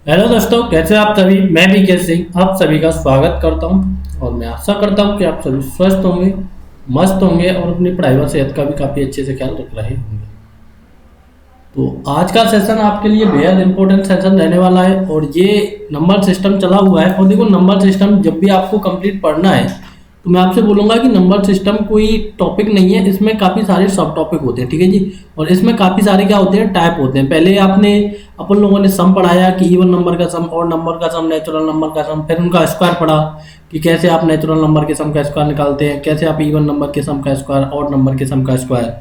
Hello दोस्तों, कैसे आप सभी। मैं बीके सिंह आप सभी का स्वागत करता हूं और मैं आशा करता हूं कि आप सभी स्वस्थ होंगे, मस्त होंगे और अपनी पढ़ाई व सेहत का भी काफ़ी अच्छे से ख्याल रख रहे होंगे। तो आज का सेशन आपके लिए बेहद इंपॉर्टेंट सेशन रहने वाला है और ये नंबर सिस्टम चला हुआ है। और देखो, नंबर सिस्टम जब भी आपको कंप्लीट पढ़ना है तो मैं आपसे बोलूँगा कि नंबर सिस्टम कोई टॉपिक नहीं है, इसमें काफ़ी सारे सब टॉपिक होते हैं, ठीक है जी। और इसमें काफ़ी सारे क्या होते हैं, टाइप होते हैं। पहले आपने अपन लोगों ने सम पढ़ाया कि इवन नंबर का सम, और नंबर का सम, नेचुरल नंबर का सम, फिर उनका स्क्वायर पढ़ा कि कैसे आप नेचुरल नंबर के सम का स्क्वायर निकालते हैं, कैसे आप इवन नंबर के सम का स्क्वायर, और नंबर के सम का स्क्वायर।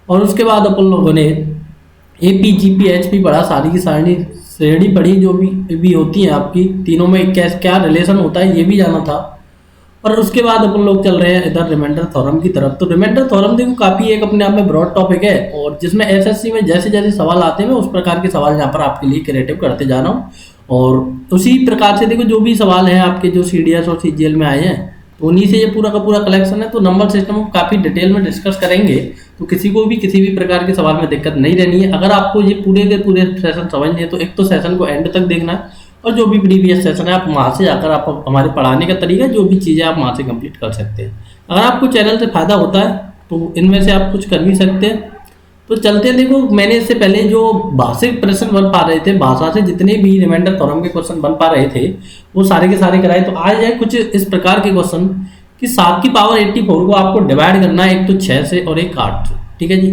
और उसके बाद अपन लोगों ने एपी जीपी एचपी पढ़ा, सारी की सारी श्रेणी पढ़ी जो भी होती है आपकी, तीनों में क्या क्या रिलेशन होता है ये भी जाना था। और उसके बाद अपन लोग चल रहे हैं इधर रिमाइंडर थ्योरम की तरफ। तो रिमाइंडर थ्योरम देखो काफ़ी एक अपने आप में ब्रॉड टॉपिक है और जिसमें एसएससी में जैसे जैसे सवाल आते हैं मैं उस प्रकार के सवाल यहाँ पर आपके लिए क्रिएटिव करते जा रहा हूँ। और उसी प्रकार से देखो जो भी सवाल हैं आपके जो सीडीएस और सीजीएल में आए हैं तो उन्हीं से ये पूरा का पूरा कलेक्शन है। तो नंबर सिस्टम को काफ़ी डिटेल में डिस्कस करेंगे तो किसी को भी किसी भी प्रकार के सवाल में दिक्कत नहीं रहनी है। अगर आपको ये पूरे के पूरे सेशन समझने हैं तो एक तो सेशन को एंड तक देखना है और जो भी प्रीवियस सेशन है आप वहाँ से जाकर आप हमारे पढ़ाने का तरीका जो भी चीज़ें आप वहाँ से कंप्लीट कर सकते हैं। अगर आपको चैनल से फ़ायदा होता है तो इनमें से आप कुछ कर भी सकते हैं। तो चलते हैं, देखो मैंने इससे पहले जो भाषिक प्रश्न बन पा रहे थे, भाषा से जितने भी रिमाइंडर थ्योरम के क्वेश्चन बन पा रहे थे वो सारे के सारे कराए। तो आज है कुछ इस प्रकार के क्वेश्चन कि 7 की पावर 84 को आपको डिवाइड करना है, एक तो 6 से और एक 8 से, ठीक है जी।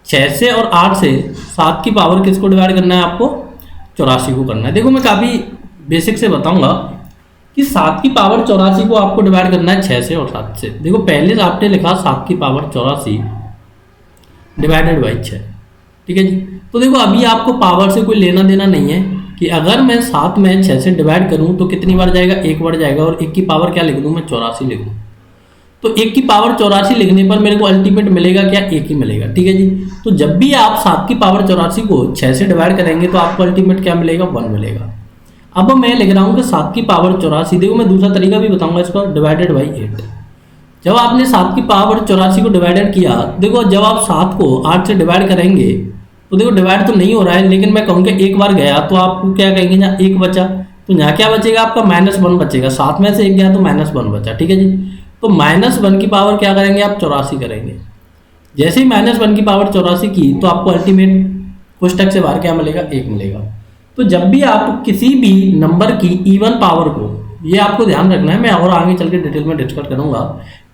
6 से और 8 से 7 की पावर किसको डिवाइड करना है, आपको 84 को करना है। देखो मैं काफ़ी बेसिक से बताऊंगा कि 7 की पावर 84 को आपको डिवाइड करना है 6 से और 7 से। देखो पहले आपने लिखा 7 की पावर 84 डिवाइडेड बाई 6, ठीक है जी। तो देखो अभी आपको पावर से कोई लेना देना नहीं है कि अगर मैं 7 में 6 से डिवाइड करूं तो कितनी बार जाएगा, एक बार जाएगा। और 1 की पावर क्या लिख दूं मैं, 84 लिख दूं। तो 1 की पावर 84 लिखने पर मेरे को अल्टीमेट मिलेगा क्या, 1 ही मिलेगा, ठीक है जी। तो जब भी आप 7 की पावर 84 को 6 से डिवाइड करेंगे तो आपको अल्टीमेट क्या मिलेगा, 1 मिलेगा। अब मैं लिख रहा हूँ कि 7 की पावर 84, देखो मैं दूसरा तरीका भी बताऊंगा इसका, डिवाइडेड बाई 8। जब आपने 7 की पावर 84 को डिवाइडेड किया, देखो जब आप 7 को 8 से डिवाइड करेंगे तो देखो डिवाइड तो नहीं हो रहा है, लेकिन मैं कहूँगा एक बार गया तो आपको क्या कहेंगे, यहाँ 1 बचा तो यहाँ क्या बचेगा आपका, -1 बचेगा। 7 में से 1 गया तो -1 बचा, ठीक है जी। तो -1 की पावर क्या करेंगे आप, 84 करेंगे। जैसे ही -1 की पावर 84 की तो आपको अल्टीमेट कोष्टक से बाहर क्या मिलेगा, 1 मिलेगा। तो जब भी आप किसी भी नंबर की इवन पावर को, ये आपको ध्यान रखना है, मैं और आगे चल के डिटेल में डिस्कस करूंगा,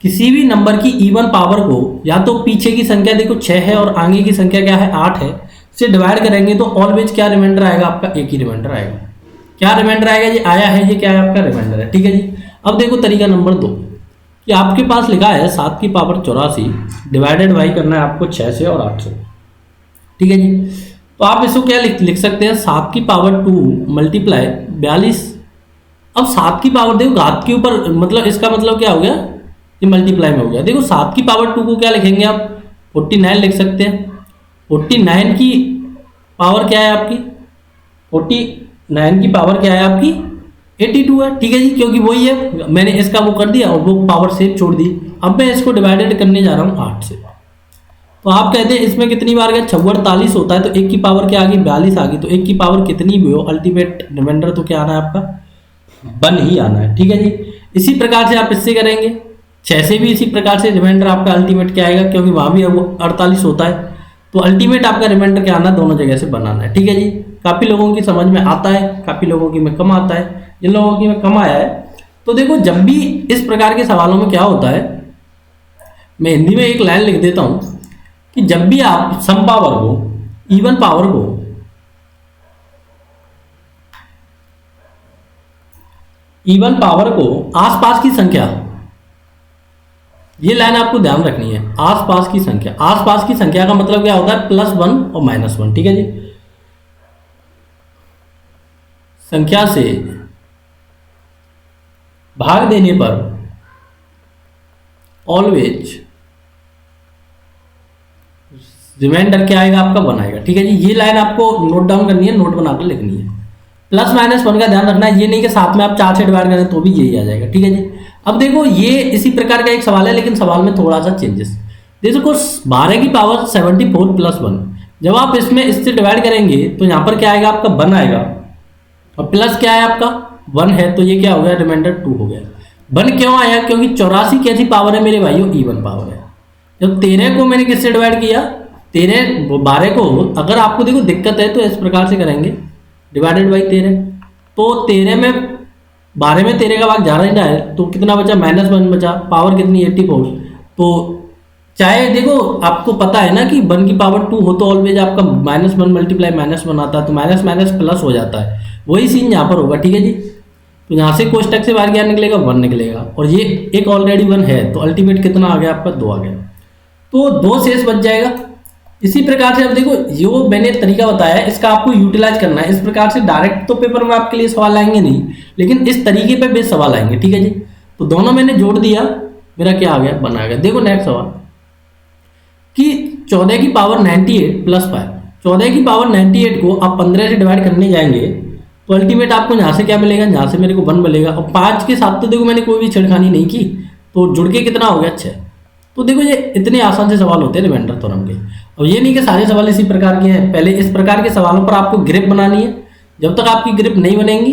किसी भी नंबर की इवन पावर को या तो पीछे की संख्या देखो 6 है और आगे की संख्या क्या है, 8 है, से डिवाइड करेंगे तो ऑलवेज क्या रिमाइंडर आएगा आपका, 1 ही रिमाइंडर आएगा। क्या रिमाइंडर आएगा, ये आया है, ये क्या है आपका रिमाइंडर है, ठीक है जी। अब देखो तरीका नंबर 2 कि आपके पास लिखा है 7 की पावर 84 डिवाइडेड बाई करना है आपको 6 से और 8 से, ठीक है जी। तो आप इसको क्या लिख सकते हैं, 7 की पावर 2 मल्टीप्लाई 42। अब 7 की पावर देखो घात के ऊपर, मतलब इसका मतलब क्या हो गया, ये मल्टीप्लाई में हो गया। देखो 7 की पावर 2 को क्या लिखेंगे आप, 49 लिख सकते हैं। 49 की पावर क्या है आपकी, 49 की पावर क्या है आपकी, 82 है, ठीक है जी, क्योंकि वही है, मैंने इसका वो कर दिया और वो पावर सेव छोड़ दी। अब मैं इसको डिवाइडेड करने जा रहा हूँ 8 से। तो आप कहते हैं इसमें कितनी बार गया, 46 होता है तो 1 की पावर क्या आ गई, 42 आ गई। तो 1 की पावर कितनी भी हो अल्टीमेट रिमाइंडर तो क्या आना है आपका, 1 ही आना है, ठीक है जी। इसी प्रकार से आप इससे करेंगे, 6 से भी इसी प्रकार से रिमाइंडर आपका अल्टीमेट क्या आएगा, क्योंकि वहाँ भी वो 48 होता है तो अल्टीमेट आपका रिमाइंडर क्या आना है, दोनों जगह से बनाना है, ठीक है जी। काफ़ी लोगों की समझ में आता है, काफ़ी लोगों की में कम आता है। जिन लोगों की में कम आया है तो देखो जब भी इस प्रकार के सवालों में क्या होता है, मैं हिंदी में एक लाइन लिख देता हूँ कि जब भी आप सम पावर को, इवन पावर को, इवन पावर को आसपास की संख्या, ये लाइन आपको ध्यान रखनी है, आसपास की संख्या। आसपास की संख्या का मतलब क्या होता है, +1 और -1, ठीक है जी। संख्या से भाग देने पर ऑलवेज रिमाइंडर क्या आएगा आपका, 1 आएगा, ठीक है जी। ये लाइन आपको नोट डाउन करनी है, नोट बनाकर लिखनी है। +-1 का ध्यान रखना है, ये नहीं कि साथ में आप 4 से डिवाइड करें तो भी यही आ जाएगा, ठीक है जी। अब देखो ये इसी प्रकार का एक सवाल है, लेकिन सवाल में थोड़ा सा चेंजेस। देखो 12 की पावर 74 + 1, जब आप इसमें इससे डिवाइड करेंगे तो यहाँ पर क्या आएगा आपका, 1 आएगा। और प्लस क्या है आपका 1 है, तो ये क्या हो गया, रिमाइंडर 2 हो गया। 1 क्यों आया, क्योंकि 84 कैसी पावर है मेरे भाइयों, इवन पावर है। जब 13 को मैंने किससे डिवाइड किया, 12 को, अगर आपको देखो दिक्कत है तो इस प्रकार से करेंगे, डिवाइडेड बाई 13, तो 13 में 12 में 13 का भाग जा रहा है, तो कितना बचा, -1 बचा, पावर कितनी 84। तो चाहे देखो आपको पता है ना कि 1 की पावर 2 हो तो ऑलवेज आपका -1 मल्टीप्लाई -1 आता है, तो माइनस माइनस प्लस हो जाता है, वही सीन यहाँ पर होगा। ठीक है जी, तो यहाँ से कोष्टक से बाहर क्या निकलेगा, 1 निकलेगा, और ये एक ऑलरेडी 1 है, तो अल्टीमेट कितना आ गया आपका, 2 आ गया, तो 2 शेष बच जाएगा। इसी प्रकार से अब देखो जो मैंने तरीका बताया है इसका आपको यूटिलाइज करना है। इस प्रकार से डायरेक्ट तो पेपर में आपके लिए सवाल आएंगे नहीं, लेकिन इस तरीके पे बेस सवाल आएंगे। ठीक है जी, तो दोनों मैंने जोड़ दिया, मेरा क्या आ गया, बना गया। देखो नेक्स्ट सवाल कि 14 की पावर 98 प्लस 5, 14 की पावर 98 को आप 15 से डिवाइड करने जाएंगे तो अल्टीमेट आपको यहाँ से क्या मिलेगा, यहाँ से मेरे को 1 मिलेगा, और 5 के साथ तो देखो मैंने कोई भी छेड़खानी नहीं की, तो जुड़ के कितना हो गया, 6। तो देखो ये इतने आसान से सवाल होते हैं रिमाइंडर थ्योरम के। अब ये नहीं कि सारे सवाल इसी प्रकार के हैं, पहले इस प्रकार के सवालों पर आपको ग्रिप बनानी है। जब तक आपकी ग्रिप नहीं बनेगी,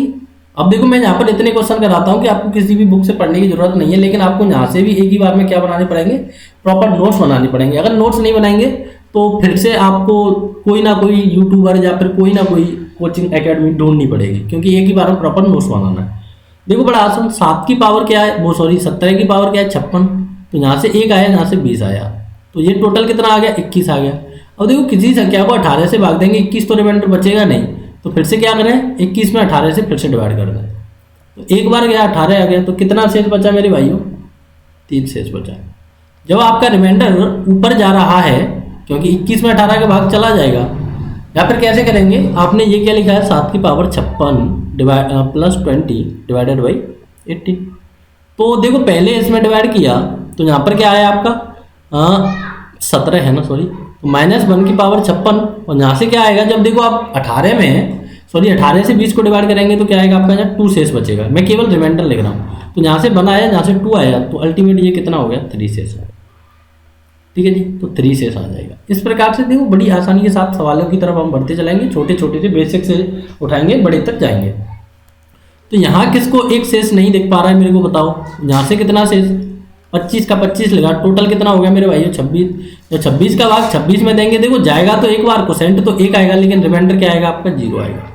अब देखो मैं यहाँ पर इतने क्वेश्चन कराता हूँ कि आपको किसी भी बुक से पढ़ने की जरूरत नहीं है, लेकिन आपको यहाँ से भी एक ही बार में क्या बनाने पड़ेंगे, प्रॉपर नोट्स बनाने पड़ेंगे। अगर नोट्स नहीं बनाएंगे तो फिर से आपको कोई ना कोई यूट्यूबर या फिर कोई ना कोई कोचिंग एकेडमी ढूंढनी पड़ेगी, क्योंकि एक ही बार में प्रॉपर नोट्स बनाना है। देखो बड़ा आसान, 7 की पावर क्या है, वो सॉरी 17 की पावर क्या है, 56, तो यहाँ से 1 आया, यहाँ से 20 आया, तो ये टोटल कितना आ गया, 21 आ गया। अब देखो किसी संख्या को 18 से भाग देंगे, 21 तो रिमाइंडर बचेगा नहीं, तो फिर से क्या करें, 21 में 18 से फिर से डिवाइड कर दें, तो एक बार गया 18 आ गया, तो कितना शेष बचा मेरे भाइयों, 3 शेष बचा। जब आपका रिमाइंडर ऊपर जा रहा है, क्योंकि 21 में 18 का भाग चला जाएगा, या फिर कैसे करेंगे, आपने ये क्या लिखा है, 7 की पावर 56 प्लस 20 डिवाइडेड बाई 80। तो देखो पहले इसमें डिवाइड किया तो यहाँ पर क्या आया आपका 17 है ना, सॉरी, तो -1 की पावर 56, और यहाँ से क्या आएगा, जब देखो आप 18 में, सॉरी 18 से 20 को डिवाइड करेंगे तो क्या आएगा आपका, यहाँ 2 शेष बचेगा। मैं केवल रिमाइंडर लिख रहा हूँ, तो यहाँ से बना आया, यहाँ से 2 आया, तो अल्टीमेट ये कितना हो गया, 3 शेष। ठीक है जी, तो 3 शेष आ जाएगा। इस प्रकार से देखो बड़ी आसानी के साथ सवालों की तरफ हम बढ़ते चलेंगे, छोटे छोटे से बेसिक से उठाएंगे, बड़े तक जाएंगे। तो यहाँ किसको एक शेष नहीं दिख पा रहा है मेरे को बताओ, यहाँ से कितना शेष, 25 का 25 लगा, टोटल कितना हो गया मेरे भाइयों, 26। तो 26 का भाग 26 में देंगे, देखो जाएगा तो एक बार, कोसेंट तो 1 आएगा, लेकिन रिमाइंडर क्या आएगा आपका, 0 आएगा।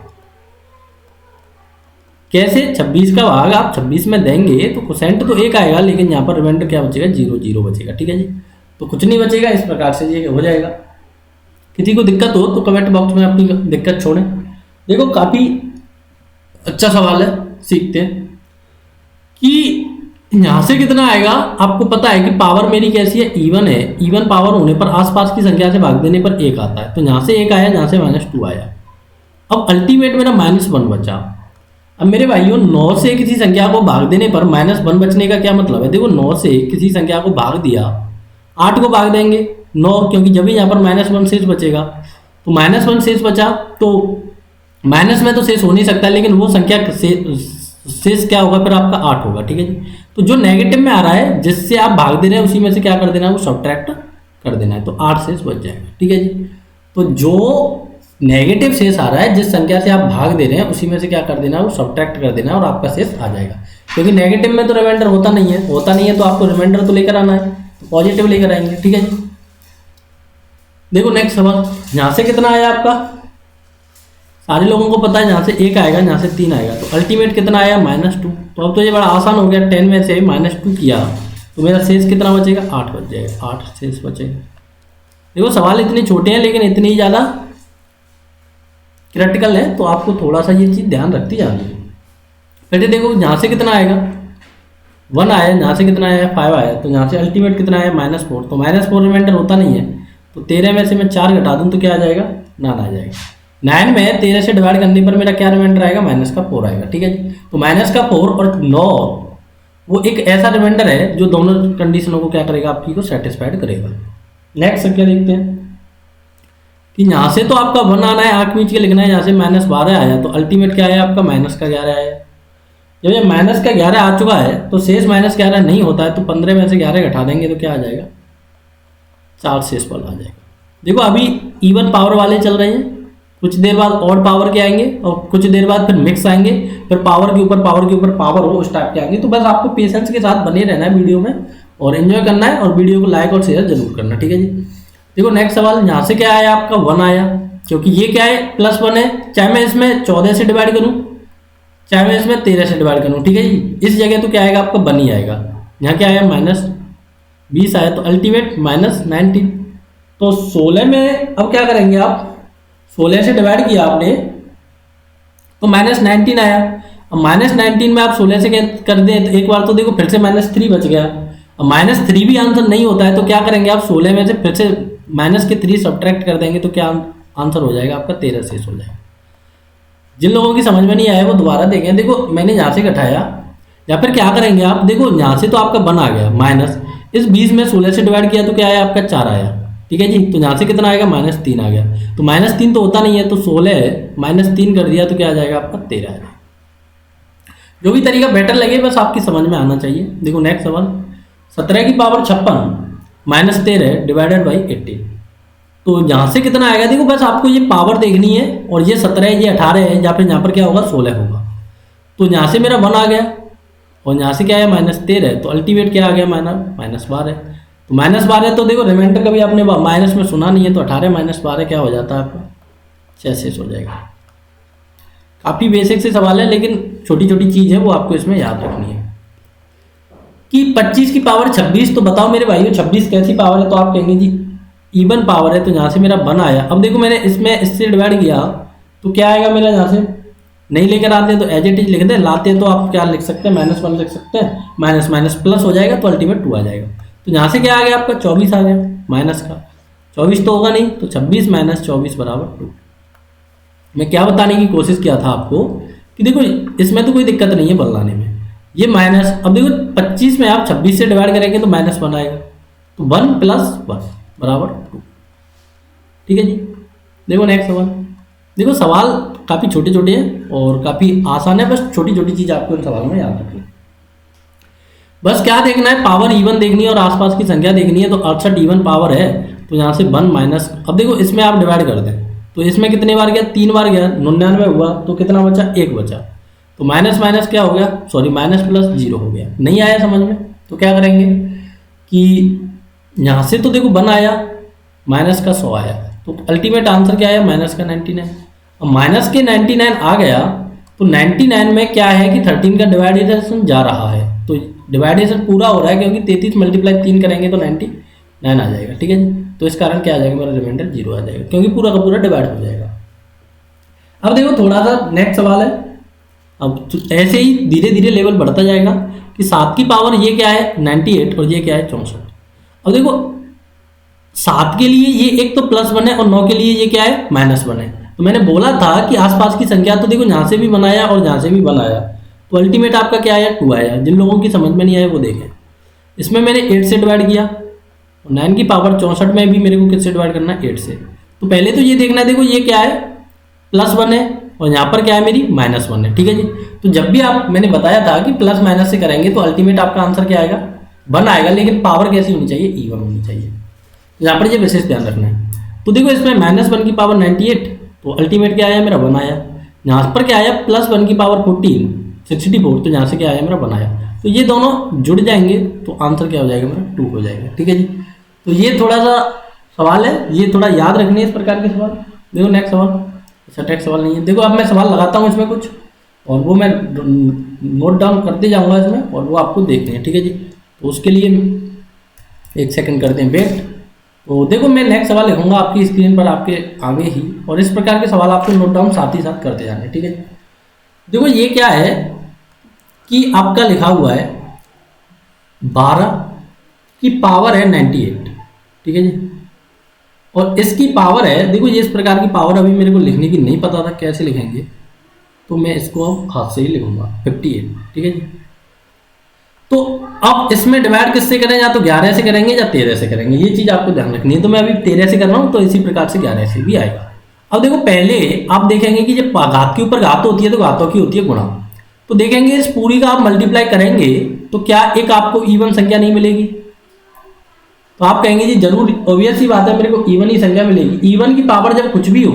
कैसे, 26 का भाग आप 26 में देंगे तो कोसेंट तो 1 आएगा, लेकिन यहाँ पर रिमाइंडर क्या बचेगा, 0 0 बचेगा। ठीक है जी, तो कुछ नहीं बचेगा। इस प्रकार से ये हो जाएगा। किसी को दिक्कत हो तो कमेंट बॉक्स में अपनी दिक्कत छोड़ें। देखो काफ़ी अच्छा सवाल है, सीखते हैं कि यहाँ से कितना आएगा। आपको पता है कि पावर मेरी कैसी है, इवन है। इवन पावर होने पर आसपास की संख्या से भाग देने पर 1 आता है, तो यहाँ से 1 आया, यहाँ से -2 आया। अब अल्टीमेट मेरा -1 बचा। अब मेरे भाइयों 9 से किसी संख्या को भाग देने पर -1 बचने का क्या मतलब है, देखो 9 से किसी संख्या को भाग दिया, 8 को भाग देंगे 9, क्योंकि जब भी यहाँ पर -1 शेष बचेगा, तो -1 शेष बचा, तो माइनस में तो शेष हो नहीं सकता, लेकिन वो संख्या शेष क्या होगा फिर आपका 8 होगा। ठीक है जी, तो जो नेगेटिव में आ रहा है, जिससे आप भाग दे रहे हैं, उसी में से क्या कर देना है, वो सब्ट्रैक्ट कर देना है, तो 8 शेष बच जाएगा। ठीक है जी, तो जो नेगेटिव शेष आ रहा है, जिस संख्या से आप भाग दे रहे हैं, उसी में से क्या कर देना है, वो सब्ट्रैक्ट कर देना है, और आपका शेष आ जाएगा। क्योंकि नेगेटिव में तो रिमाइंडर होता नहीं है, तो आपको रिमाइंडर तो लेकर आना है, तो पॉजिटिव लेकर आएंगे। ठीक है जी, देखो नेक्स्ट सवाल, यहाँ से कितना आया आपका, सारे लोगों को पता है, यहाँ से 1 आएगा, यहाँ से 3 आएगा, तो अल्टीमेट कितना आया, -2। तो अब तो ये बड़ा आसान हो गया, 10 में से -2 किया तो मेरा शेष कितना बचेगा, 8 बच जाएगा, 8 शेष बचेगा। देखो सवाल इतने छोटे हैं, लेकिन इतने ही ज़्यादा क्रिटिकल है, तो आपको थोड़ा सा ये चीज़ ध्यान रखती जानी है। पहले देखो यहाँ से कितना आएगा, 1 आया, यहाँ से कितना आया, 5 आया, तो यहाँ से अल्टीमेट कितना आया, -4। तो -4 रिमाइंडर होता नहीं है, तो 13 में से मैं 4 घटा दूँ तो क्या आ जाएगा, 9 आ जाएगा। 9 में 13 से डिवाइड करने पर मेरा क्या रिमाइंडर आएगा, -4 आएगा। ठीक है जी, तो -4 और 9 वो एक ऐसा रिमाइंडर है जो दोनों कंडीशनों को क्या करेगा, आपकी को सेटिस्फाइड करेगा। नेक्स्ट संख्या देखते हैं कि यहाँ से तो आपका 1 आना है, आँख मीच के लिखना है, यहाँ से -12 आया, तो अल्टीमेट क्या आया आपका, -11 आया। जब ये -11 आ चुका है, तो शेष -11 नहीं होता है, तो 15 में से 11 घटा देंगे तो क्या आ जाएगा, 4 शेष पल आ जाएगा। देखो अभी इवन पावर वाले चल रहे हैं, कुछ देर बाद और पावर के आएंगे और कुछ देर बाद फिर मिक्स आएंगे, फिर पावर के ऊपर पावर के ऊपर पावर हो उस टाइप के आएंगे। तो बस आपको पेशेंस के साथ बने रहना है वीडियो में और एंजॉय करना है और वीडियो को लाइक और शेयर जरूर करना, ठीक है जी। देखो नेक्स्ट सवाल, यहाँ से क्या आया आपका 1 आया, क्योंकि ये क्या है +1 है, चाहे मैं इसमें 14 से डिवाइड करूँ चाहे मैं इसमें 13 से डिवाइड करूँ, ठीक है जी। इस जगह तो क्या आएगा आपका 1 ही आएगा। यहाँ क्या आया -20 आया, तो अल्टीमेट -19। तो 16 में अब क्या करेंगे आप, 16 से डिवाइड किया आपने तो -19 आया। अब -19 में आप 16 से कर दें तो एक बार तो देखो फिर से -3 बच गया। अब -3 भी आंसर नहीं होता है तो क्या करेंगे आप 16 में से फिर से -3 सब्ट्रैक्ट कर देंगे तो क्या आंसर हो जाएगा आपका 13 शेष हो जाएगा। जिन लोगों की समझ में नहीं आया वो दोबारा देखें। देखो मैंने यहाँ से घटाया या फिर क्या करेंगे आप, देखो यहाँ से तो आपका 1 आ गया, माइनस इस 20 में 16 से डिवाइड किया तो क्या आया आपका 4 आया, ठीक है जी। तो यहाँ से कितना आएगा -3 आ गया, तो -3 तो होता नहीं है, तो 16 -3 कर दिया तो क्या आ जाएगा आपका 13 आ जाएगा। जो भी तरीका बेटर लगे बस आपकी समझ में आना चाहिए। देखो नेक्स्ट सवाल, 17 की पावर 56 -13 डिवाइडेड बाई 80। तो यहाँ से कितना आएगा, देखो बस आपको ये पावर देखनी है और ये 17 है, ये 18 है, या फिर यहाँ पर क्या होगा 16 होगा। तो यहाँ से मेरा 1 आ गया और यहाँ से क्या है -13, तो अल्टीमेट क्या आ गया -12। तो -12 तो देखो रिमाइंडर कभी आपने माइनस में सुना नहीं है, तो 18 -12 क्या हो जाता है आपका 6 शेष हो जाएगा। काफ़ी बेसिक से सवाल है लेकिन छोटी छोटी चीज़ है वो आपको इसमें याद रखनी है। कि 25 की पावर 26, तो बताओ मेरे भाइयों 26 कैसी पावर है, तो आप कहेंगे जी इवन पावर है, तो यहाँ से मेरा 1 आया। अब देखो मैंने इसमें इससे डिवाइड किया तो क्या आएगा मेरा, यहाँ से नहीं लेकर आते हैं तो एज इट इज लिख दें, लाते हैं तो आप क्या लिख सकते हैं -1 लिख सकते हैं, माइनस माइनस प्लस हो जाएगा तो अल्टीमेट 2 आ जाएगा। तो यहाँ से क्या आ गया आपका 24 आ गया, माइनस का 24 तो होगा नहीं, तो 26 - 24 = 2। मैं क्या बताने की कोशिश किया था आपको कि देखो इसमें तो कोई दिक्कत नहीं है बनाने में, ये माइनस, अब देखो 25 में आप 26 से डिवाइड करेंगे तो -1 आएगा, तो 1 + 1 = 2, ठीक है जी। देखो नेक्स्ट सवाल, देखो सवाल काफ़ी छोटे छोटे हैं और काफ़ी आसान है, बस छोटी छोटी चीज़ आपको इन सवालों में याद रखनी है। बस क्या देखना है, पावर इवन देखनी है और आसपास की संख्या देखनी है। तो 68 इवन पावर है, तो यहाँ से 1 माइनस, अब देखो इसमें आप डिवाइड कर दें तो इसमें कितने बार गया, 3 बार गया, 99 हुआ, तो कितना बचा, 1 बचा। तो माइनस माइनस क्या हो गया, सॉरी माइनस प्लस 0 हो गया। नहीं आया समझ में, तो क्या करेंगे कि यहाँ से तो देखो 1 आया, माइनस का 100 आया, तो अल्टीमेट आंसर क्या आया, माइनस का 99। अब माइनस के 99 आ गया, तो 99 में क्या है कि 13 का डिवाइडेशन जा रहा है, तो डिवाइडेशन पूरा हो रहा है क्योंकि 33 × 3 करेंगे तो 99 आ जाएगा, ठीक है जी। तो इस कारण क्या आ जाएगा, मेरा रिमाइंडर 0 आ जाएगा क्योंकि पूरा का पूरा डिवाइड हो जाएगा। अब देखो थोड़ा सा नेक्स्ट सवाल है, अब ऐसे ही धीरे धीरे लेवल बढ़ता जाएगा कि 7 की पावर ये क्या है 98 और ये क्या है 64। अब देखो 7 के लिए ये एक तो +1 है और 9 के लिए ये क्या है -1 है। तो मैंने बोला था कि आसपास की संख्या, तो देखो यहाँ से भी बनाया और यहाँ से भी बनाया, तो अल्टीमेट आपका क्या आया 2 आया। जिन लोगों की समझ में नहीं आया वो देखें। इसमें मैंने 8 से डिवाइड किया, 9 की पावर 64 में भी मेरे को किससे डिवाइड करना है 8 से। तो पहले तो ये देखना है, देखो ये क्या है +1 है और यहाँ पर क्या है मेरी -1 है, ठीक है जी। तो जब भी आप, मैंने बताया था कि प्लस माइनस से करेंगे तो अल्टीमेट आपका आंसर क्या आएगा 1 आएगा, लेकिन पावर कैसी होनी चाहिए, इवन होनी चाहिए। यहाँ पर ये विशेष ध्यान रखना है। तो देखो इसमें -1 की पावर 98, तो अल्टीमेट क्या आया मेरा 1 आया। यहाँ पर क्या आया +1 की पावर 14 64, तो यहाँ से क्या आया मेरा 1 आया। तो ये दोनों जुड़ जाएंगे तो आंसर क्या हो जाएगा मेरा 2 हो जाएगा, ठीक है जी। तो ये थोड़ा सा सवाल है, ये थोड़ा याद रखने इस प्रकार के सवाल। देखो नेक्स्ट सवाल, अच्छा नेक्स्ट सवाल नहीं है। देखो अब मैं सवाल लगाता हूँ इसमें कुछ और वो मैं नोट डाउन करते जाऊँगा इसमें और वो आपको देखते हैं, ठीक है जी। तो उसके लिए 1 सेकंड करते हैं वेट। तो देखो मैं नेक्स्ट सवाल लिखूंगा आपकी स्क्रीन पर आपके आगे ही, और इस प्रकार के सवाल आपको नोट डाउन साथ ही साथ करते जाने, ठीक है। देखो ये क्या है कि आपका लिखा हुआ है 12 की पावर है 98, ठीक है जी, और इसकी पावर है, देखो ये इस प्रकार की पावर अभी मेरे को लिखने की नहीं पता था कैसे लिखेंगे, तो मैं इसको अब हाथ से ही लिखूंगा 58, ठीक है जी। तो अब इसमें डिवाइड किससे करें, या तो 11 से करेंगे या 13 से करेंगे, ये चीज़ आपको ध्यान रखनी है। तो मैं अभी 13 से कर रहा हूँ, तो इसी प्रकार से 11 से भी आएगा। अब देखो पहले आप देखेंगे कि जब घात के ऊपर घात होती है तो घातों की होती है गुणा। तो देखेंगे इस पूरी का आप मल्टीप्लाई करेंगे तो क्या एक आपको इवन संख्या नहीं मिलेगी। तो आप कहेंगे जी जरूर, ऑब्वियस सी बात है मेरे को इवन ही संख्या मिलेगी। इवन की पावर जब कुछ भी हो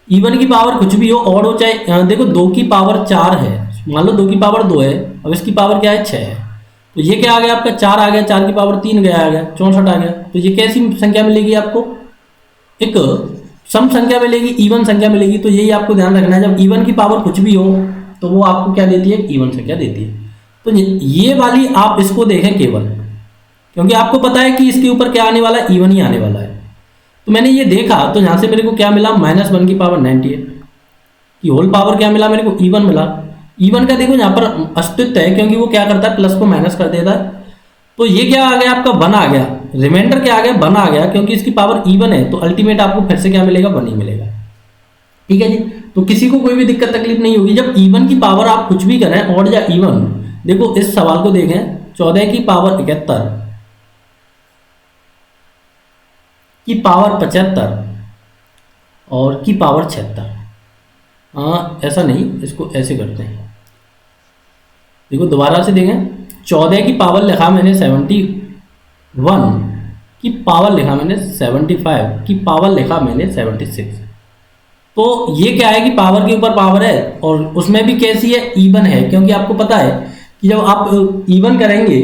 इवन की पावर कुछ भी हो, ऑड हो चाहे देखो 2 की पावर 4 है, मान लो 2 की पावर 2 है, अब इसकी पावर क्या है 6 है, तो ये क्या आ गया आपका 4 आ गया, 4 की पावर 3 गया आ गया 64 आ गया। तो ये कैसी संख्या मिलेगी आपको, एक सम संख्या मिलेगी, इवन संख्या मिलेगी। तो यही आपको ध्यान रखना है, जब इवन की पावर कुछ भी हो तो वो आपको क्या देती है, इवन संख्या देती है। तो ये वाली आप इसको देखें केवल, क्योंकि आपको पता है कि इसके ऊपर क्या आने वाला है, इवन ही आने वाला है। तो मैंने ये देखा तो यहाँ से मेरे को क्या मिला, -1 की पावर 98 की होल पावर क्या मिला मेरे को, इवन मिला। इवन का देखो यहाँ पर अस्तित्व है, क्योंकि वो क्या करता है, प्लस को माइनस कर देता है। तो ये क्या आ गया आपका 1 आ गया, रिमाइंडर क्या आ गया 1 आ गया, क्योंकि इसकी पावर इवन है। तो अल्टीमेट आपको फिर से क्या मिलेगा, 1 ही मिलेगा। ठीक है जी। तो किसी को कोई भी दिक्कत तकलीफ नहीं होगी जब इवन की पावर आप कुछ भी करें, ऑड या इवन। देखो इस सवाल को देखें, 14 की पावर 71 की पावर 75 और की पावर 76। ऐसा नहीं, इसको ऐसे करते हैं। देखो दोबारा से देखें, 14 की पावर लिखा मैंने 71 की पावर लिखा मैंने 75 की पावर लिखा मैंने 76। तो ये क्या है कि पावर के ऊपर पावर है, और उसमें भी कैसी है, इवन है। क्योंकि आपको पता है कि जब आप इवन करेंगे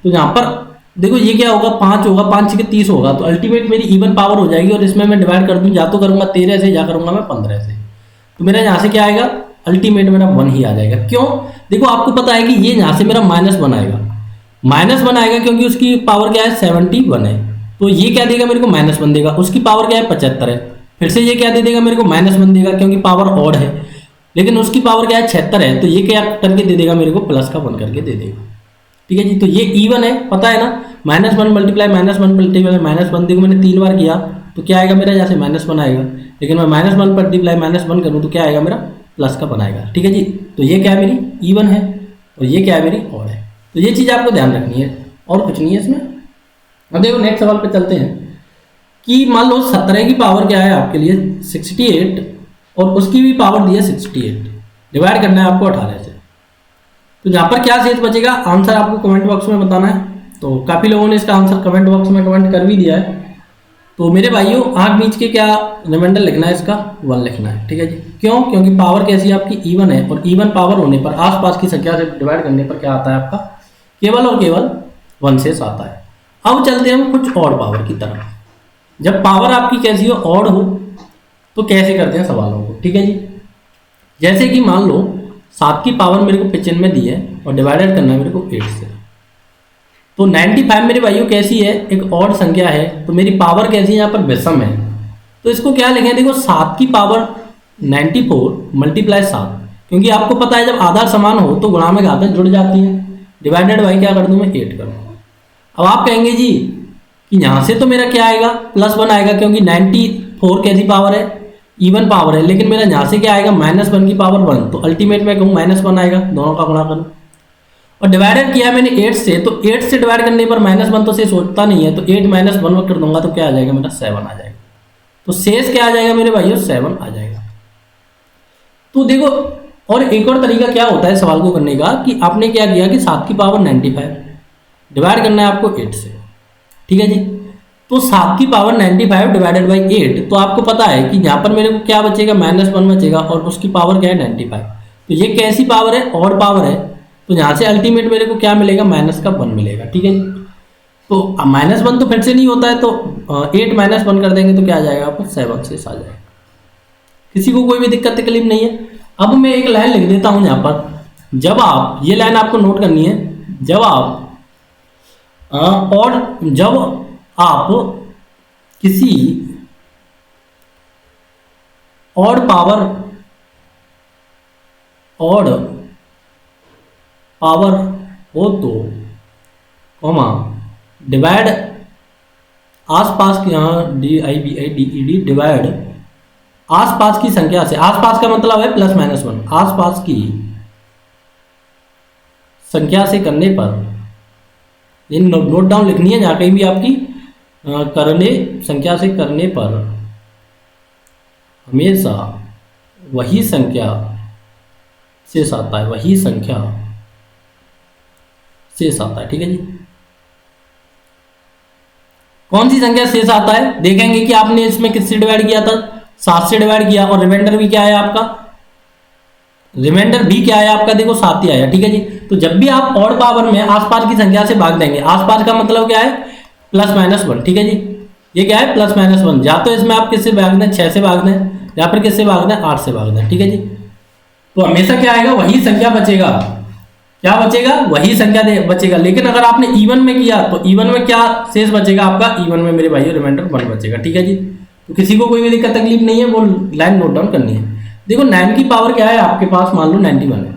तो यहाँ पर देखो ये क्या होगा, 5 होगा, 5 6 30 होगा, तो अल्टीमेट मेरी इवन पावर हो जाएगी। और इसमें मैं डिवाइड कर दूँ, या तो करूँगा 13 से या करूँगा मैं 15 से, तो मेरा यहाँ से क्या आएगा, अल्टीमेट मेरा 1 ही आ जाएगा। क्यों, देखो आपको पता है कि ये यहाँ से मेरा -1 आएगा, -1 आएगा क्योंकि उसकी पावर क्या है 71 है। तो ये क्या देगा मेरे को, -1 देगा। उसकी पावर क्या है 75 है, फिर से ये क्या दे देगा मेरे को, -1 देगा क्योंकि पावर ऑड है। लेकिन उसकी पावर क्या है 76 है, तो ये क्या करके दे देगा मेरे को, प्लस का 1 करके दे देगा। ठीक है जी। तो ये इवन है, पता है ना, -1 मल्टीप्लाई -1 मल्टीप्लाई -1, देखो मैंने 3 बार किया तो क्या आएगा मेरा, यहाँ से -1 आएगा। लेकिन मैं -1 मल्टीप्लाई -1 करूँ तो क्या आएगा मेरा, प्लस का 1 आएगा। ठीक है जी। तो ये क्या है, मेरी इवन है, और ये क्या है, मेरी ऑड है। तो ये चीज़ आपको ध्यान रखनी है, और कुछ नहीं है इसमें। अब देखो नेक्स्ट सवाल पे चलते हैं कि मान लो 17 की पावर क्या है आपके लिए 68, और उसकी भी पावर दी है 68, डिवाइड करना है आपको 18 से। तो यहाँ पर क्या शेष बचेगा, आंसर आपको कमेंट बॉक्स में बताना है। तो काफ़ी लोगों ने इसका आंसर कमेंट बॉक्स में कमेंट कर भी दिया है। तो मेरे भाइयों, आँख बीच के क्या रिमाइंडर लिखना है, इसका 1 लिखना है। ठीक है जी। क्यों, क्योंकि पावर कैसी है आपकी, इवन है, और इवन पावर होने पर आसपास की संख्या से डिवाइड करने पर क्या आता है आपका, केवल और केवल 1 शेष आता है। अब चलते हैं हम कुछ और पावर की तरफ। जब पावर आपकी कैसी हो, ऑड हो, तो कैसे करते हैं सवालों को। ठीक है जी। जैसे कि मान लो 7 की पावर मेरे को 95 दी है, और डिवाइडेड करना है मेरे को 8 से। तो 95 मेरे भाइयों कैसी है, एक ऑड संख्या है, तो मेरी पावर कैसी है, यहाँ पर विषम है। तो इसको क्या लिखें, देखो 7 की पावर 94 मल्टीप्लाई 7, क्योंकि आपको पता है जब आधार समान हो तो गुणा में घातें जुड़ जाती हैं। डिवाइडेड बाई क्या कर दूँ मैं, 8 कर दूँ। अब आप कहेंगे जी कि यहाँ से तो मेरा क्या आएगा, +1 आएगा, क्योंकि 94 कैसी पावर है, इवन पावर है। लेकिन मेरा यहाँ से क्या आएगा, -1 की पावर 1, तो अल्टीमेट में कहूँ -1 आएगा, दोनों का गुणा करूँ। और डिवाइडेड किया मैंने 8 से, तो 8 से डिवाइड करने पर -1 तो शेष होता नहीं है, तो 8 -1 कर दूंगा तो क्या आ जाएगा मेरा, 7 आ जाएगा। तो शेष क्या आ जाएगा मेरे भाइयों, 7 आ जाएगा। तो देखो, और एक और तरीका क्या होता है सवाल को करने का, कि आपने क्या किया कि 7 की पावर 95 डिवाइड करना है आपको 8 से। ठीक है जी। तो 7 की पावर 95 डिवाइडेड बाई 8, तो आपको पता है कि यहाँ पर मेरे को क्या बचेगा, -1 बचेगा, और उसकी पावर क्या है 95। तो ये कैसी पावर है, ऑड पावर है। तो यहाँ से अल्टीमेट मेरे को क्या मिलेगा, -1 मिलेगा। ठीक है जी। तो -1 तो फिर से नहीं होता है, तो 8 -1 कर देंगे तो क्या आ जाएगा आपको, 7 शेष आ जाएगा। किसी को कोई भी दिक्कत तकलीफ नहीं है। अब मैं एक लाइन लिख देता हूँ यहाँ पर, जब आप, ये लाइन आपको नोट करनी है, जब आप जब आप किसी ऑड पावर हो तो कॉमा डिवाइड आसपास की, DIVIDED डिवाइड आसपास की संख्या से, आसपास का मतलब है +-1, आसपास की संख्या से करने पर, ये नोट डाउन लिखनी है जहाँ कहीं भी आपकी, करने संख्या से करने पर हमेशा वही संख्या शेष आता है, वही संख्या शेष आता है। ठीक है जी। कौन सी संख्या शेष आता है, देखेंगे कि आपने इसमें किससे डिवाइड किया था, 7 से डिवाइड किया और रिमाइंडर भी क्या है आपका, रिमाइंडर भी क्या है आपका, देखो 7 ही आया। ठीक है जी। तो जब भी आप ऑड पावर में आसपास की संख्या से भाग देंगे, आसपास का मतलब क्या है, प्लस माइनस 1। ठीक है जी, ये क्या है प्लस माइनस 1। या तो इसमें आप किससे भाग दें, 6 से भाग दें, या फिर किससे भाग दें, 8 से भाग दें। ठीक है जी। तो हमेशा क्या आएगा, वही संख्या बचेगा। क्या बचेगा, वही संख्या बचेगा। लेकिन अगर आपने इवन में किया तो इवन में क्या शेष बचेगा आपका, इवन में मेरे भाइयों रिमाइंडर 1 बचेगा। ठीक है जी। तो किसी को कोई भी दिक्कत तकलीफ नहीं है, वो लाइन नोट डाउन करनी है। देखो 9 की पावर क्या है आपके पास, मान लो 91 है,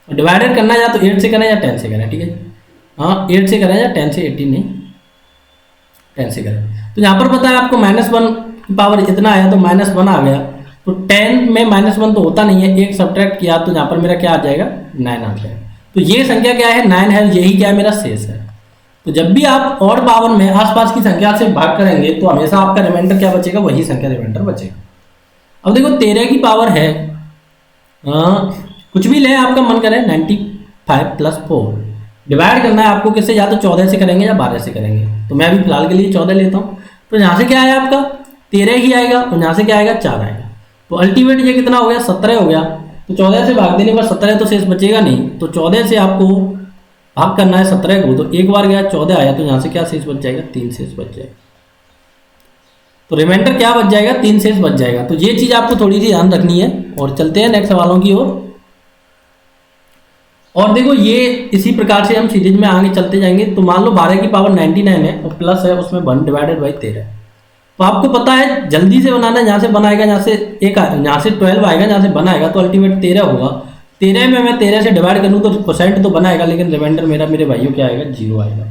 और डिवाइडेड करना है या तो 8 से करें या 10 से करें। ठीक है, हाँ 8 से करें या 10 से, 18 नहीं 10 से करें। तो यहाँ पर पता है आपको -1 की पावर इतना आया तो -1 आ गया। तो 10 में -1 तो होता नहीं है, एक सब्ट्रैक्ट किया तो यहाँ पर मेरा क्या आ जाएगा, 9 आ जाएगा। तो ये संख्या क्या है, 9 है, यही क्या है मेरा शेष है। तो जब भी आप ऑड पावर में आसपास की संख्या से भाग करेंगे तो हमेशा आपका रिमाइंडर क्या बचेगा, वही संख्या रिमाइंडर बचेगा। अब देखो 13 की पावर है, कुछ भी ले आपका मन करे, 95 + 4 डिवाइड करना है आपको किससे, या तो 14 से करेंगे या 12 से करेंगे। तो मैं अभी फिलहाल के लिए 14 लेता हूँ। तो यहाँ से क्या आया आपका 13 ही आएगा, और यहाँ से क्या आएगा 4 आएगा। तो अल्टीमेट ये कितना हो गया, 17 हो गया। तो 14 से भाग देने पर 17 तो शेष बचेगा नहीं। तो 14 से आपको भाग करना है 17 को। तो एक बार गया 14 आया, तो यहाँ से क्या शेष बच जाएगा, 3 शेष बच जाएगा। तो रिमाइंडर क्या बच जाएगा, 3 शेष बच जाएगा। तो ये चीज आपको थोड़ी सी ध्यान रखनी है। और चलते हैं नेक्स्ट सवालों की ओर। और देखो ये इसी प्रकार से हम सीरीज में आगे चलते जाएंगे। तो मान लो 12 की पावर 99 है और प्लस है उसमें 1 डिवाइडेड बाई 13। तो आपको पता है जल्दी से बनाना है, जहाँ से बनाएगा, जहाँ से एक यहाँ से 12 आएगा, जहाँ से बनाएगा तो अल्टीमेट 13 होगा। 13 में मैं 13 से डिवाइड करूँ तो परसेंट तो बनाएगा, लेकिन रिमाइंडर मेरा मेरे भाइयों क्या आएगा, 0 आएगा।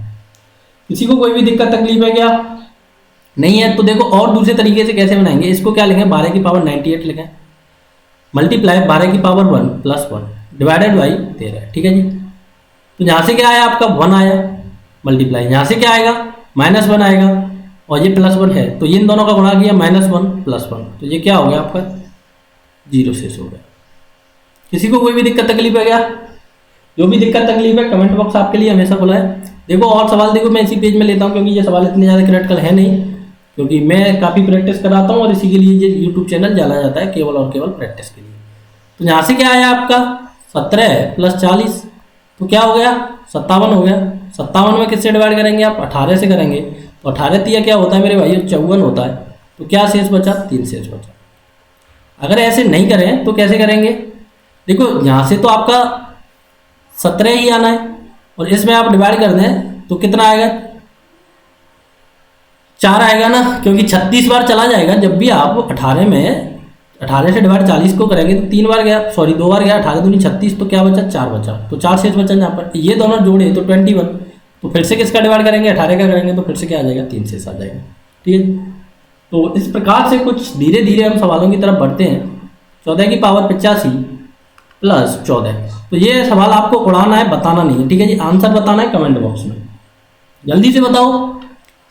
किसी को कोई भी दिक्कत तकलीफ है क्या, नहीं है? तो देखो और दूसरे तरीके से कैसे बनाएंगे, इसको क्या लिखें, 12 की पावर 98 लिखें, मल्टीप्लाई 12 की पावर 1 + 1 डिवाइडेड बाई 13। ठीक है जी। तो यहाँ से क्या आया आपका 1 आया, मल्टीप्लाई यहाँ से क्या आएगा -1 आएगा, और ये +1 है तो ये इन दोनों का गुणा किया, -1 + 1, तो ये क्या हो गया आपका 0 शेष हो गया। किसी को कोई भी दिक्कत तकलीफ है क्या? जो भी दिक्कत तकलीफ है कमेंट बॉक्स आपके लिए हमेशा खुला है। देखो और सवाल देखो मैं इसी पेज में लेता हूँ, क्योंकि ये सवाल इतने ज़्यादा क्रिटिकल है नहीं, क्योंकि मैं काफ़ी प्रैक्टिस कराता हूँ और इसी के लिए ये यूट्यूब चैनल जाना जाता है, केवल और केवल प्रैक्टिस के लिए। तो यहाँ से क्या आया आपका 17 + 40, तो क्या हो गया 57 हो गया। 57 में किससे डिवाइड करेंगे आप, 18 से करेंगे। तो 18 तिया क्या होता है मेरे भाई, 54 होता है। तो क्या शेष बचा, 3 शेष बचा। अगर ऐसे नहीं करें तो कैसे करेंगे, देखो यहाँ से तो आपका 17 ही आना है, और इसमें आप डिवाइड कर दें तो कितना आएगा, 4 आएगा ना, क्योंकि 36 बार चला जाएगा। जब भी आप 18 से डिवाइड 40 को करेंगे तो 3 बार गया, सॉरी 2 बार गया, 18 दूनी 36, तो क्या बचा 4 बचा। तो 4 शेष बचा यहाँ पर, ये दोनों जोड़े तो 21। तो फिर से किसका डिवाइड करेंगे, 18 का करेंगे, तो फिर से क्या आ जाएगा 3 शेष आ जाएगा। ठीक है। तो इस प्रकार से कुछ धीरे धीरे हम सवालों की तरफ बढ़ते हैं। 14 की पावर 85 + 14, तो ये सवाल आपको उड़ाना है, बताना नहीं है। ठीक है जी। आंसर बताना है कमेंट बॉक्स में, जल्दी से बताओ।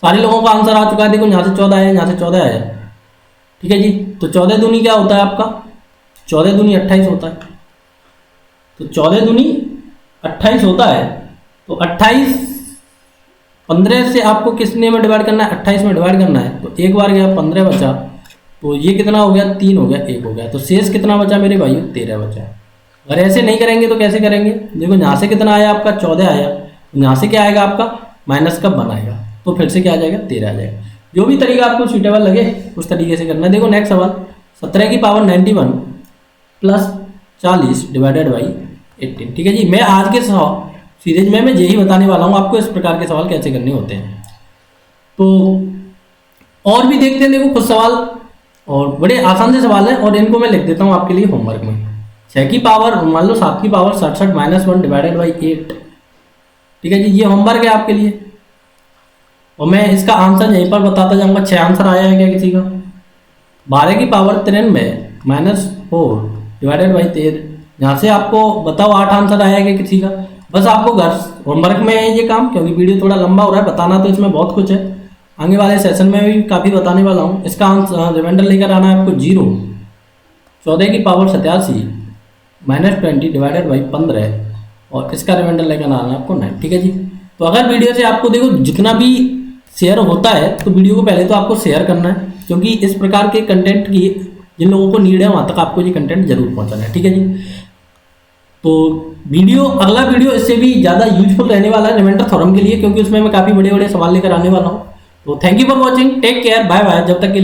सारे लोगों का आंसर आ चुका है, देखो यहाँ से 14 आया, यहाँ से 14 आया। ठीक है जी। तो 14 दूनी क्या होता है आपका, 14 दूनी 28 होता है। तो 14 दूनी 28 होता है। तो 28 15 से आपको किसने में डिवाइड करना है, 28 में डिवाइड करना है। तो एक बार गया 15 बचा, तो ये कितना हो गया 3 हो गया, 1 हो गया। तो शेष कितना बचा मेरे भाइयों, 13 बचा। अगर ऐसे नहीं करेंगे तो कैसे करेंगे, देखो यहाँ से कितना आया आपका 14 आया, यहाँ से क्या आएगा आपका माइनस का 1 आएगा, तो फिर से क्या आ जाएगा 13 आ जाएगा। जो भी तरीका आपको सूटेबल लगे उस तरीके से करना है। देखो नेक्स्ट सवाल, 17 की पावर 91 + 40 डिवाइडेड बाई 18। ठीक है जी। मैं आज के सीरीज में मैं यही बताने वाला हूँ आपको, इस प्रकार के सवाल कैसे करने होते हैं। तो और भी देखते हैं, देखो कुछ सवाल और बड़े आसान से सवाल है, और इनको मैं लिख देता हूँ आपके लिए होमवर्क में। 6 की पावर मान लो 7 की पावर 67 -1 डिवाइडेड बाई 8। ठीक है जी। ये होमवर्क है आपके लिए, और मैं इसका आंसर यहीं पर बताता जाऊंगा। 6 आंसर आया है क्या किसी का? 12 की पावर 93 -4 डिवाइडेड बाई 13। यहाँ से आपको बताओ 8 आंसर आया है क्या किसी का? बस आपको घर होमवर्क में है ये काम, क्योंकि वीडियो थोड़ा लंबा हो रहा है, बताना तो इसमें बहुत कुछ है। आगे वाले सेशन में भी काफ़ी बताने वाला हूँ। इसका आंसर रिमाइंडर लेकर आना है आपको 0। 14 की पावर 87 -20 डिवाइडेड बाई 15, और इसका रिमाइंडर लेकर आना है आपको 9। ठीक है जी। तो अगर वीडियो से आपको देखो जितना भी शेयर होता है, तो वीडियो को पहले तो आपको शेयर करना है, क्योंकि इस प्रकार के कंटेंट की जिन लोगों को नीड है वहाँ तक आपको ये कंटेंट जरूर पहुँचाना है, ठीक है जी। तो अगला वीडियो इससे भी ज़्यादा यूजफुल रहने वाला है रिमाइंडर थ्योरम के लिए, क्योंकि उसमें मैं काफ़ी बड़े बड़े सवाल लेकर आने वाला हूँ। तो thank you for watching, take care, bye bye, जब तक के लिए।